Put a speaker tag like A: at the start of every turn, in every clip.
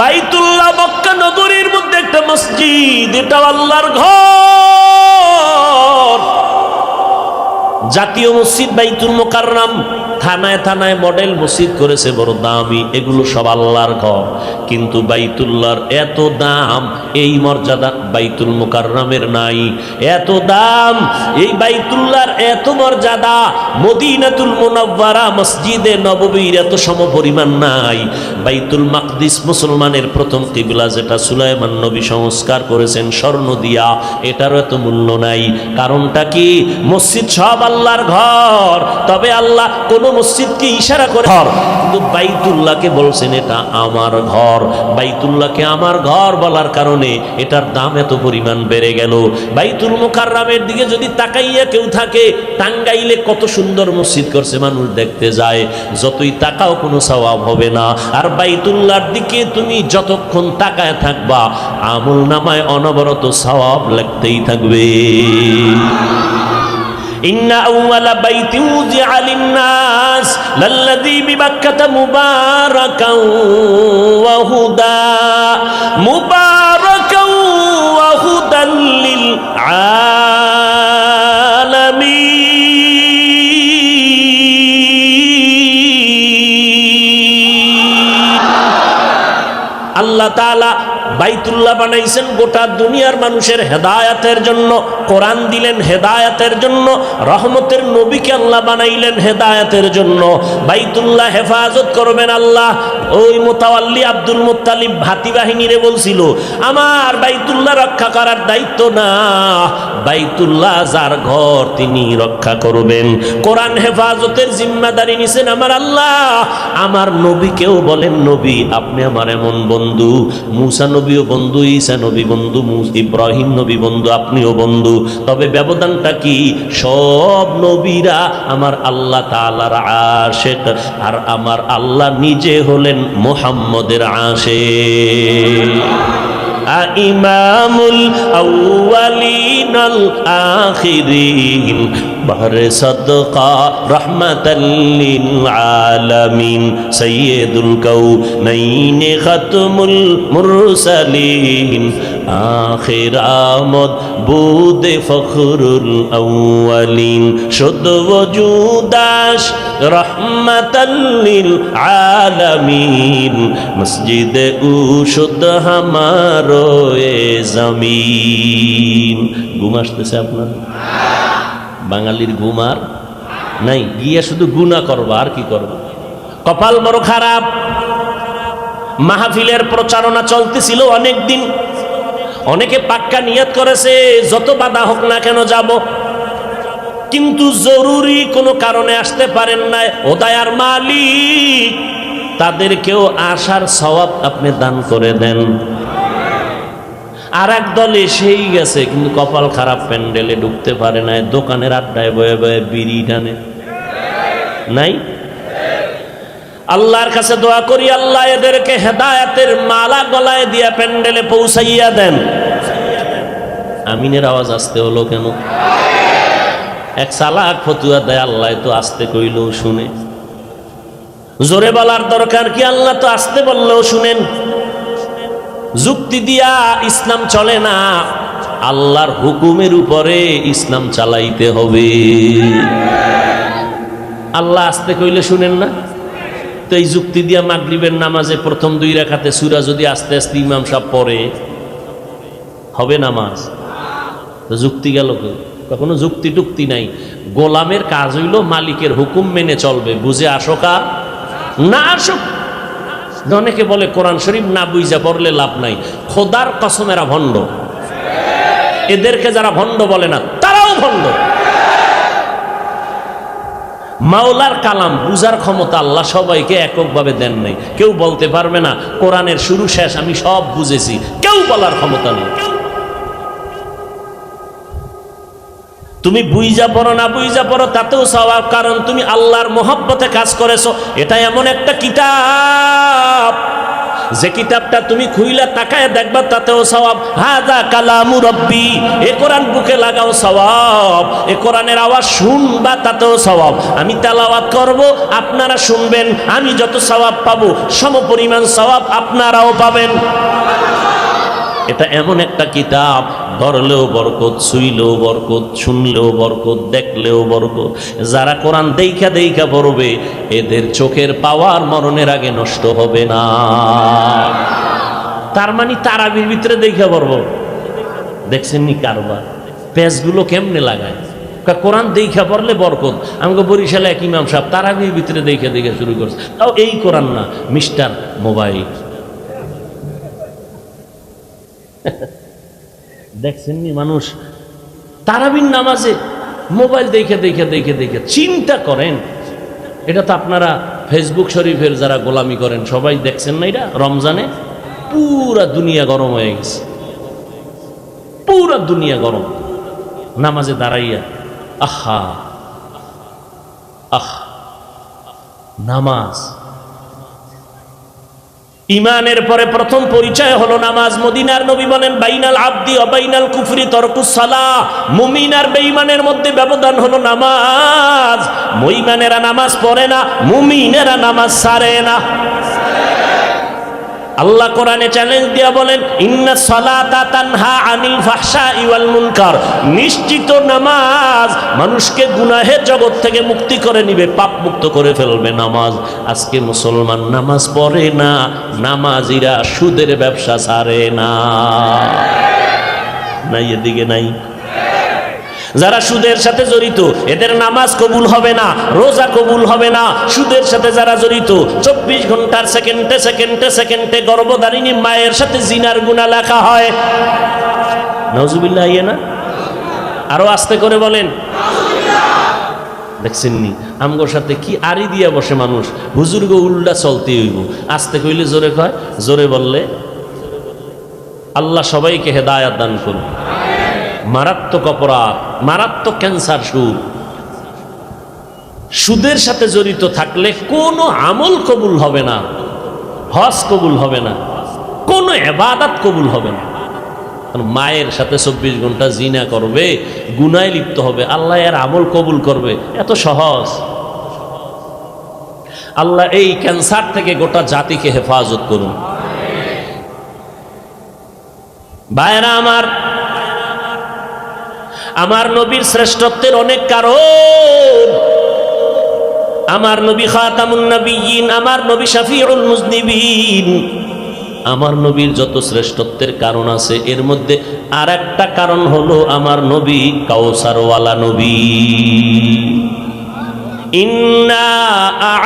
A: বাইতুল্লাহ মক্কা নগরীর মধ্যে একটা মসজিদ, এটা আল্লাহর ঘর। জাতীয় মসজিদ বাইতুল মুকাররম, থানায় থানায় মডেল মসজিদ করেছে বড় দামি, এগুলো সব আল্লাহর ঘর। কিন্তু বাইতুল্লাহর এত দাম, এই মর্যাদা বাইতুল মুকাররমের নাই। এত দাম এই বাইতুল্লাহর, এত মর্যাদা মদিনাতুল মুনাওয়ারা মসজিদে নববীর এত সমপরিমাণ নাই। বাইতুল মাকদিস মুসলমানের প্রথম কিবলা, যেটা সুলাইমান নবী সংস্কার করেছেন স্বর্ণ দিয়া, এটারও এত মূল্য নাই। কারণটা কি? মসজিদ সব আল্লাহর ঘর, তবে আল্লাহ কোন মসজিদকে ইশারা করে ঘর, কিন্তু বাইতুল্লাহকে বলছেন এটা আমার ঘর। বাইতুল্লাহকে আমার ঘর বলার কারণে এটার দাম এত পরিমাণ বেড়ে গেল। বাইতুল মুকাররমের দিকে যদি তাকাইয়া কেউ থাকে, টাঙ্গাইলে কত সুন্দর মসজিদ করছে, মানুষ দেখতে যায়, যতই তাকাও কোনো সওয়াব হবে না। আর বাইতুল্লাহর দিকে তুমি যতক্ষণ তাকায় থাকবা, আমল নামায় অনবরত সওয়াব লাগতেই থাকবে। ইন্না আউওয়ালা বাইতি উযিআ লিন-নাস লাল্লাযী বিবাক্কাতা মুবারাকাও ওয়া হুদা, মুবারাকাও ওয়া হুদাল লিল আলামিন। আল্লাহ তাআলা বাইতুল্লাহ বানাইছেন গোটা দুনিয়ার মানুষের হেদায়াতের জন্য। কোরআন দিলেন হেদায়াতের জন্য, রহমতের নবীকে আল্লাহ বানাইলেন হেদায়াতের জন্য। বাইতুল্লাহ হেফাজত করবেন আল্লাহ। ওই মুতাওয়াল্লি আব্দুল মুত্তালিব ভাতি বাহিনীরে বলছিল, আমার বাইতুল্লাহ রক্ষা করার দায়িত্ব না, বাইতুল্লাহ যার ঘর তিনি রক্ষা করবেন। কোরআন হেফাজতের জিম্মাদারি নিছেন আমার আল্লাহ। আমার নবীকেও বলেন, নবী আপনি আমার এমন বন্ধু, মুসা নবীও বন্ধু, ঈসা নবী বন্ধু, ইব্রাহিম নবী বন্ধু, আপনিও বন্ধু। তবে ব্যবধানটা কি? সব নবীরা আমার আল্লাহ তাআলার আশিক, আর আমার আল্লাহ নিজে হলেন মুহাম্মদের আশিক। ইমামুল আউয়ালিন আল আখিরিন, বাহরে সাদকা রহমাতাল লিল আলামিন, সাইয়্যিদুল কাউনাইন খাতমুল মুরসালিন, আখির আমদ বুদে ফখরুল আউয়ালিন, শুদ ওজুদাশ রহমাতাল লিল আলামিন, মসজিদে উশুদ হামারো এ জমিন। ঘুম আসতেছে আপনার? বাঙালির ঘুম আর নাই, গিয়া শুধু গুনাহ করবা, আর কি করবা? কপাল বড় খারাপ। মাহফিলের প্রচারণা চলতেছিল অনেক দিন, অনেকে পাক্কা নিয়ত করেছে যত বাধা হোক না কেন যাব, কিন্তু জরুরি কোনো কারণে আসতে পারেন না। ও দয়ার মালিক, তাদেরকেও আসার সওয়াব আপনি দান করে দেন। আর এক দল এসেই গেছে, কিন্তু কপাল খারাপ, প্যান্ডেলে ঢুকতে পারে না, দোকানের আড্ডায় বয়ে বয়ে বিড়ি টানে। নাই? আল্লাহর কাছে দোয়া করি, আল্লাহ এদেরকে হেদায়েতের মালা গলায় দিয়া প্যান্ডেলে পৌঁছাইয়া দেন। আমিনের আওয়াজ আসতে হলো কেন? এক চালাক ফতুয়া দেয়, আল্লাহ তো আসতে কইলেও শুনে। জোরে বলার দরকার কি? আল্লাহ তো আসতে বললেও শুনেন। যুক্তি দিয়া ইসলাম চলে না, আল্লাহর হুকুমের উপরে ইসলাম চালাইতে হবে। আল্লাহ আসতে কইলে শুনেন না, তো এই যুক্তি দিয়া মাগরিবের নামাজে প্রথম 2 রাকাতে সূরা যদি আস্তে আস্তে ইমাম সাহেব পড়ে, হবে নামাজ? তো যুক্তি গেল কই? কখনো যুক্তি টুক্তি নাই। গোলামের কাজ হইল মালিকের হুকুম মেনে চলবে, বুঝে আসুক আর না আসুক। অনেকে বলে কোরআন শরীফ না বুঝা পড়লে লাভ নাই। খোদার কসম এরা ভণ্ড। এদেরকে যারা ভণ্ড বলে না, তারাও ভণ্ড। মাওলার কালাম বুঝার ক্ষমতা আল্লাহ সবাইকে এককভাবে দেন নাই। কেউ বলতে পারবে না কোরআনের শুরু শেষ আমি সব বুঝেছি, কেউ বলার ক্ষমতা নেই। তুমি বুঝা পড়ো না বুঝা পড়ো তাতেও সওয়াব, কারণ তুমি আল্লাহর মহব্বতে কাজ করেছো। এটা এমন একটা কিতাব যে কিতাবটা তুমি খুইলা তাকায় দেখবা তাতেও সওয়াব। হাযা কালামু রব্বি, এ কোরআন বুকে লাগাও সওয়াব। এ কোরআনের আওয়াজ শুনবা তাতেও সওয়াব। আমি তেলাওয়াত করব, আপনারা শুনবেন, আমি যত সওয়াব পাবো সমপরিমাণ সওয়াব আপনারাও পাবেন। এটা এমন একটা কিতাব, ধরলেও বরকত, ছুইলেও বরকত, শুনলেও বরকত, দেখলেও বরকত। যারা কোরআন দেইখা দেইখা পড়বে এদের চোখের পাওয়ার মরণের আগে নষ্ট হবে না। তার মানে তারাবির ভিতরে দেইখা পড়বো। দেখছেন নি কারবার পেজগুলো কেমনে লাগায়, কোরআন দেইখা পড়লে বরকত। আমাকে বরিশালে এক ইমাম সাহেব তারাবির ভিতরে দেইখা দেইখা শুরু করছে, তাও এই কোরআন না, মিস্টার মোবাইল। দেখছেন নি মানুষ তারাবির নামাজে মোবাইল দেখে দেখে দেখে দেখে। চিন্তা করেন, এটা তো আপনারা ফেসবুক শরীফের যারা গোলামি করেন সবাই দেখছেন না, এটা রমজানে পুরা দুনিয়া গরম হয়ে গেছে, পুরা দুনিয়া গরম। নামাজে দাঁড়াইয়া আহা আহ, নামাজ ইমানের পরে প্রথম পরিচয় হলো নামাজ। মদিনার নবী বলেন বাইনাল আবদি ওয়া বাইনাল কুফরি তারকুস সালাহ। মুমিন আর বেঈমানের মধ্যে ব্যবধান হলো নামাজ। মুমিনেরা নামাজ পড়ে না, মুমিনেরা নামাজ ছাড়ে না। আল্লাহ কোরআনে চ্যালেঞ্জ দিয়া বলেন ইন্নাস সালাতা তানহা আনিল ফাহশাই ওয়াল মুনকার। নিশ্চিত নামাজ মানুষকে গুনাহের জগৎ থেকে মুক্তি করে নিবে, পাপ মুক্ত করে ফেলবে নামাজ। আজকে মুসলমান নামাজ পড়ে না, নামাজিরা সুদের ব্যবসা ছাড়ে না। নাই এদিকে নাই? যারা সুদের সাথে জড়িত এদের নামাজ কবুল হবে না, রোজা কবুল হবে না। সুদের সাথে যারা জড়িত 24 ঘন্টার সেকেন্ডে সেকেন্ডে সেকেন্ডে গর্ভধারিণী মায়ের সাথে জিনার গুনাহ লেখা হয়। নাউজুবিল্লাহ। ইয়ে না, আরো আস্তে করে বলেন। দেখছেন নি আমগোর সাথে কি আড়ি দিয়া বসে মানুষ। হুজুর গো উল্টা চলতে হইব, আস্তে কইলে জোরে কয়, জোরে বললে। আল্লাহ সবাইকে হেদায়েত দান করুন। মারাত্মক অপরাধ, মারাত্মক ক্যান্সার সুদ। সুদের সাথে জড়িত থাকলে কোনো আমল কবুল হবে না, হজ কবুল হবে না, কোনো ইবাদত কবুল হবে না। মায়ের সাথে 24 ঘন্টা জিনা করবে, গুনায় লিপ্ত হবে, আল্লাহ এর আমল কবুল করবে? এত সহজ? আল্লাহ এই ক্যান্সার থেকে গোটা জাতিকে হেফাজত করুন। ভাইরা আমার নবীর শ্রেষ্ঠত্বের অনেক কারণ। আমার নবী খাতামুন নবিয়্যিন, আমার নবী শাফিউল মুজনিবিন। আমার নবীর যত শ্রেষ্ঠত্বের কারণ আছে এর মধ্যে আর একটা কারণ হলো আমার নবী কাউসারওয়ালা নবী। ইন্না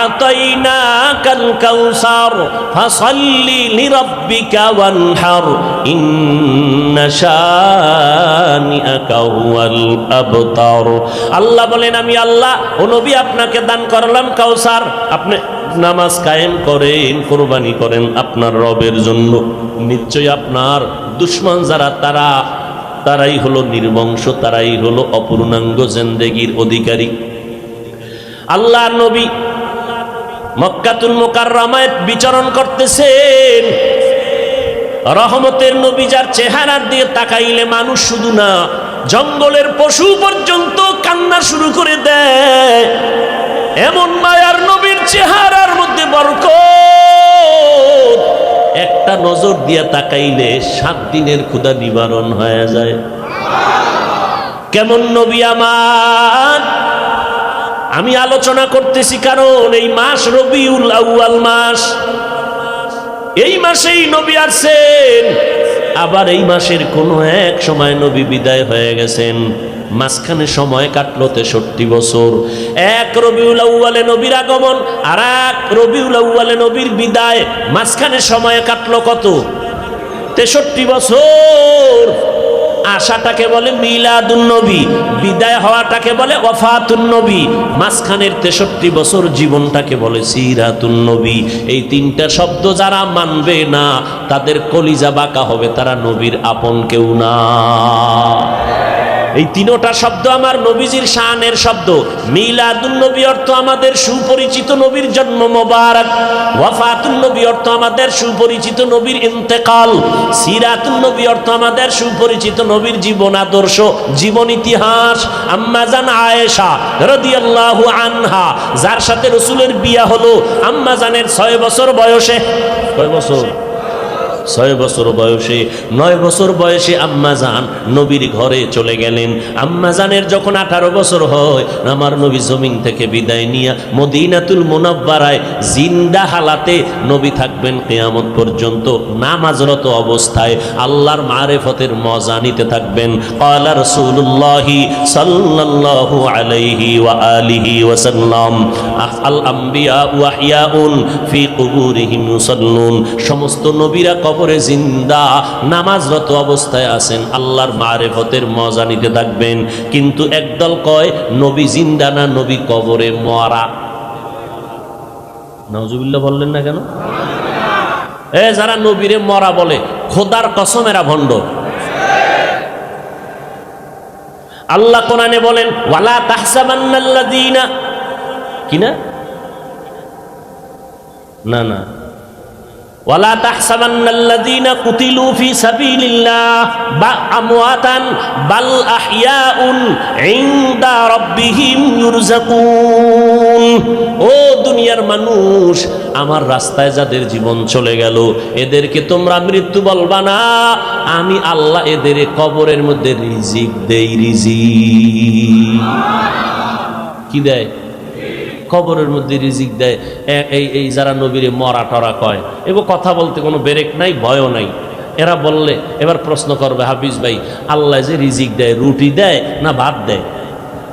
A: আ'তাইনাকাল কাউসার ফাসাল্লি লিরাব্বিকা ওয়ানহার ইন্না শানিআকা হুয়াল আবতার। আল্লাহ বলেন আমি আল্লাহ ও নবী আপনাকে দান করলাম কাউসার। আপনি নামাজ কায়েম করেন, কুরবানি করেন আপনার রবের জন্য। নিশ্চয়ই আপনার দুশমন যারা তারাই হলো নির্বংশ, তারাই হলো অপূর্ণাঙ্গ জিন্দেগির অধিকারী। আল্লাহ নবী মক্কাতুল মুকাররমায় বিচরণ করতেছেন। রহমতের নবী যার চেহারার দিকে তাকাইলে মানুষ শুধু না, জঙ্গলের পশু পর্যন্ত কান্না শুরু করে দেয়। এমন মায়ার নবীর চেহারার মধ্যে বরকত, একটা নজর দিয়ে তাকাইলে 7 দিনের ক্ষুধা নিবারণ হয়ে যায়। কেমন নবী আমার! আমি আলোচনা করতেছি কারণ এই মাস রবিউল আউয়াল মাস। এই মাসেই নবী আসছেন, আবার এই মাসের কোনো এক সময় নবী বিদায় হয়ে গেছেন। মাঝখানে সময় কাটলো 63 বছর। এক রবিউল আউয়ালে নবীর আগমন, আর এক রবিউল আউয়ালে নবীর বিদায়। মাঝখানে সময় কাটলো কত? 63 বছর। আশাটাকে বলে মিলাদুন নবী, বিদায় হওয়াটাকে বলে ওয়াফাতুন নবী। মাঝখানের 63 বছর জীবনটাকে বলে সিরাতুন নবী। এই 3টা শব্দ যারা মানবে না তাদের কলিজা বাঁকা হবে, তারা নবীর আপন কেউ না। এই তিনটা শব্দ আমার নবীজির শানের শব্দ। মিলাদুন নবী অর্থ আমাদের সুপরিচিত নবীর জন্ম মোবারক, ওয়াফাতুন নবী অর্থ আমাদের সুপরিচিত নবীর ইন্তেকাল, সিরাতুন নবী অর্থ আমাদের সুপরিচিত নবীর জীবন আদর্শ, জীবন ইতিহাস। আম্মা জান আয়েশা রাদিয়াল্লাহু আনহা, যার সাথে রাসূলের বিয়া হলো আম্মা জানের 6 বছর বয়সে। কয় বছর? 6 বছর বয়সে, 9 বছর বয়সে আম্মা জান নবীর ঘরে চলে গেলেন। আম্মা জানের যখন 18 বছর হয়, আমার নবী জমিন থেকে বিদায় নিয়ে মদিনাতুল মুনাব্বারায় জিন্দা হালাতে নবী থাকবেন কিয়ামত পর্যন্ত, নামাজরত অবস্থায় আল্লাহর মারিফতের মজা নিতে থাকবেন। ক্বালা রাসূলুল্লাহি সাল্লাল্লাহু আলাইহি ওয়া আলিহি ওয়াসাল্লাম, আল আম্বিয়া ওয়া আহইয়াউন ফি কুবুরিহিম ইউসাল্লুন, সমস্ত নবীরা কবরে জিন্দা নামাজরত অবস্থায় আছেন, আল্লাহর মারিফতের মজা নিতে থাকবেন। কিন্তু একদল কয় নবী জিন্দা না, নবী কবরে মরা। নাউজুবিল্লাহ বললেন না কেন? যারা নবীরে মরা বলে, খোদার কসম এরা ভণ্ড। আল্লাহ কোরআনে বলেন ওয়ালা তাহসাবান্নাল্লাযীনা, কিনা না না, ওয়ালা তাহসাবান্নাল্লাযীনা কুতিলু ফি সাবিলিল্লাহ আমওয়াতান বাল আহইয়াউন ইনদা রাব্বিহিম ইউরযাকুন। ও দুনিয়ার মানুষ, আমার রাস্তায় যাদের জীবন চলে গেল এদেরকে তোমরা মৃত্যু বলবা না, আমি আল্লাহ এদের কবরের মধ্যে রিজিক দেই। রিজিক কি দেয়? কবরের মধ্যে রিজিক দেয়। এই যারা নবীরে মরা টরা কয়, এগো কথা বলতে কোনো ব্রেক নাই, ভয়ও নাই। এরা বললে এবার প্রশ্ন করবে, হাফিজ ভাই আল্লাহ যে রিজিক দেয় রুটি দেয় না ভাত দেয়?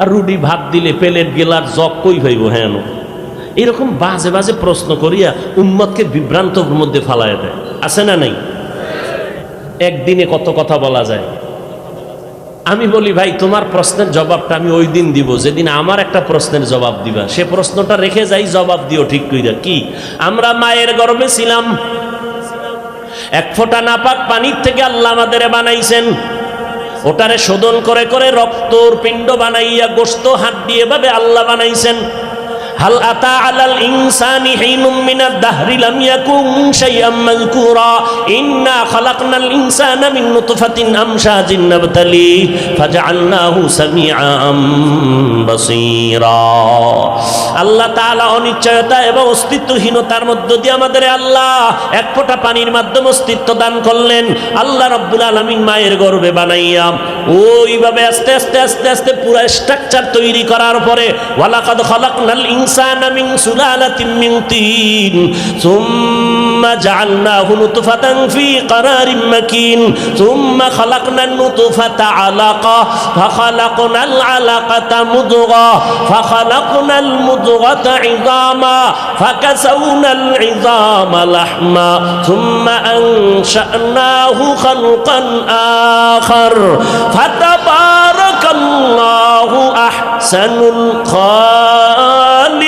A: আর রুটি ভাত দিলে প্লেট গেলার জগ কই ভাইব? হ্যাঁ, এরকম বাজে বাজে প্রশ্ন করিয়া উম্মতকে বিভ্রান্তর মধ্যে ফালায় দেয়, আছে না নাই? একদিনে কত কথা বলা যায়। আমি বলি ভাই তোমার প্রশ্নের জবাবটা আমি ওই দিন দিব যেদিন আমার একটা প্রশ্নের জবাব দিবা, সে প্রশ্নটা রেখে যাই, জবাব দিও ঠিক কইরা। কি? আমরা মায়ের গর্ভে ছিলাম, এক ফোঁটা নাপাক পানির থেকে আল্লাহ আমাদের বানাইছেন, ওটারে শোধন করে করে রক্তর পিণ্ড বানাইয়া গোশত হাড্ডি এভাবে আল্লাহ বানাইছেন। হাল আতা আলাল ইনসানি হিনুম মিনাদ দাহরি লাম ইয়াকুন শাইআম মাযকুরা ইন্না খালাকনাল ইনসানা মিন নুতফাতিন আমশাজিন নাবতালি ফাজআলনাহু সামিআম বাসীরা। আল্লাহ তাআলা অনিশ্চয়তা এবং অস্তিত্বহীনতার মধ্য দিয়ে আমাদের আল্লাহ এক ফোঁটা পানির মাধ্যমে অস্তিত্ব দান করলেন। আল্লাহ রাব্বুল আলামিন মায়ের গর্ভে বানাইয়া ওইভাবে আস্তে আস্তে আস্তে আস্তে পুরো স্ট্রাকচার তৈরি করার পরে ওয়ালাকাদ খালাকনাল ইনসানা মিন সুলালাতিন মিন তিন সুম্মা জাআলনাহু নুতফাতান ফি ক্বারারিন মাকিন সুম্মা খালাকনান নুতফাতা আলাকা ফাখালাকনাল আলাকাতা মুদগা ফাখালাকনাল মুদগাতা ইযামা ফাকাসাউনাল ইযামা লাহমা সুম্মা আনশা'নাহু খালকান আখার ফাতাবারাকাল্লাহু আহসানুল খালিকিন।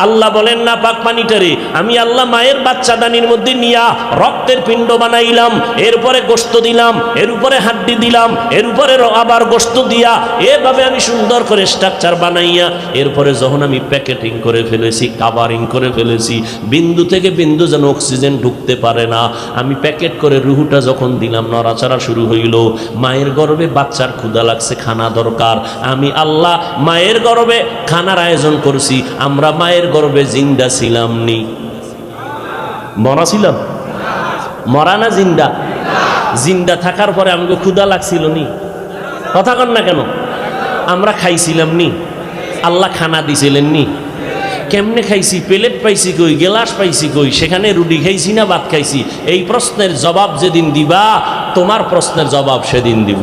A: আল্লাহ বলেন না পাক পানিটারে আমি আল্লাহ মায়ের বাচ্চাদানির মধ্যে নিয়া রক্তের পিণ্ড বানাইলাম, এরপরে গোশত দিলাম, এর উপরে হাড্ডি দিলাম, এর উপরে আবার গোশত দিয়া এভাবে আমি সুন্দর করে স্ট্রাকচার বানাইয়া এরপরে যখন আমি প্যাকেটিং করে ফেলেছি, কাভারিং করে ফেলেছি, বিন্দু থেকে বিন্দু যেন অক্সিজেন ঢুকতে পারে না, আমি প্যাকেট করে রুহুটা যখন দিলাম নড়াচড়া শুরু হইল। মায়ের গর্ভে বাচ্চার ক্ষুধা লাগছে, খানা দরকার, আমি আল্লাহ মায়ের গর্ভে খানার আয়োজন করছি। আমরা মায়ের গর্ভে জিন্দা ছিলাম নি? মরা ছিলাম? মরা না জিন্দা? জিন্দা থাকার পরে আমাকে ক্ষুধা লাগছিল নি? কথা কন না কেন? আমরা খাইছিলাম নি? আল্লাহ খানা দিছিলেন নি? কেমনে খাইছি? প্লেট পাইছি কই, গেলাস পাইছি কই? সেখানে রুটি খাইছি না ভাত খাইছি? এই প্রশ্নের জবাব যেদিন দিবা তোমার প্রশ্নের জবাব সেদিন দিব।